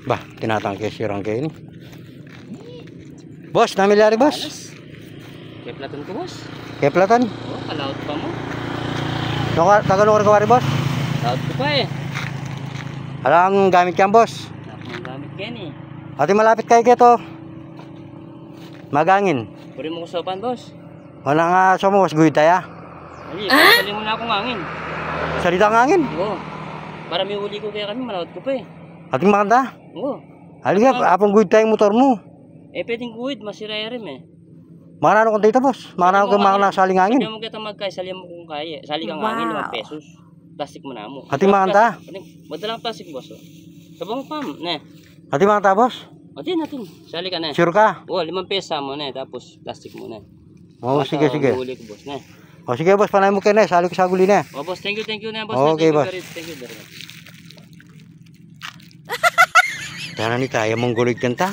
Bah, tinatangke si Rangke ini. Bos, namilyari boss? Keplatan ko boss. Keplatan? Oh, kalaot pa mo. Tagalog ka boss? Laot ko pa eh. Alang gamit yan boss? Ang gamit yan eh. Ati malapit kayo keto. Magangin. Puri mo ko sopan boss. Wala nga sa mo, was guhit tayo. Ali, pagsaling mo na akong hangin. Salita ng hangin. Oo. Para may huli ko kaya kami, malawat ko pa eh. Ating makanta. Oo. Halika, apang guhit tayo yung motor mo. Eh, pwedeng guhit, masira rin eh. Marano kong dito boss. Marano kong mga saling hangin. Sabi mo kita magkaya, sali mo kung kaya. Sali kang hangin, 5 pesos. Plastic mo na mo. Ating makanta. Madalang plastic boss. Sabang pam, ne. Ating makanta boss. Atin, natin. Sali ka na. Sure ka? Oo, 5 pesos mo na. Tapos plastic mo na. Oo, sige, sige. Huli ko boss na. O sige boss, panay mo kayo na. Sali ko sa guli na. Oh boss, thank you na boss. Okay boss. Thank you very much. Kaya ni kaya mong gulig kanta.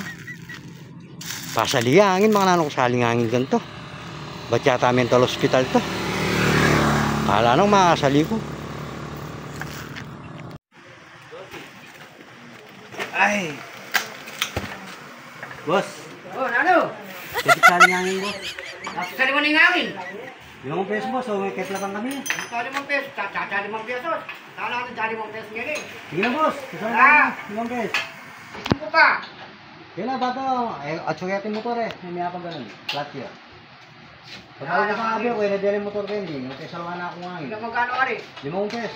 Pasali hangin, mga nanong saling hangin ganito. Ba't yata mental hospital to? Kala nang makasali ko. Ay! Boss! Oh, ano? Kasi saling hangin boss. Sali mo na yung hangin. 5 pesos boss, o may keplatan kami. Sali mong pesos. Sali mong pesos. Sali natin sali mong pesos ngayon eh. Sige na boss, kasama na 5 pesos. Isip ko pa. Kaya na bago, at suyatin motor eh. May apa ganun, flat yun. Pagkala ka nga biyo, pwede din motor kayo hindi. Kaya salawa na akong hangin. Ilang magkano ka rin? 5 pesos.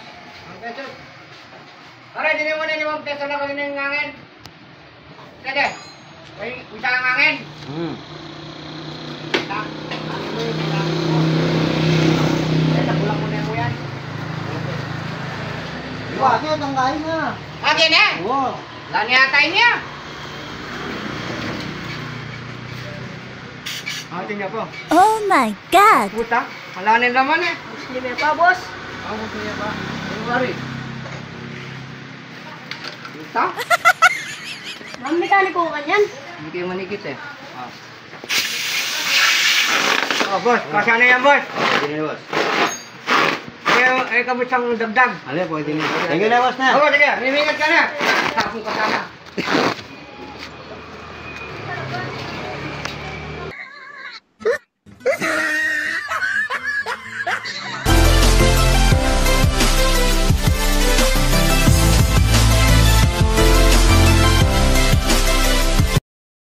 5 pesos. Aray, din mo na 5 pesos lang ko yung hangin. Sige. Isa ang hangin. Isa. Hangin mo yung kailangan mo. Kaya kulang mo na mo yan. Bakit? Ang kain na. Akin eh. Oo. Lani yata niya. Atin niya po. Oh my God! Puta, malanin naman eh. Hindi mo pa, boss. Ako niya pa. Ano ba rin? Puta? Ang mekaniko ka niyan. Hindi kayo manikit eh. Oh, boss. Kasya na yan, boss. Pwede na boss. Eh, kabit siyang dagdag. Alin, pwede na. Thank you na boss na. Oo, sige. Mimigat ka na. Tapong ka sana.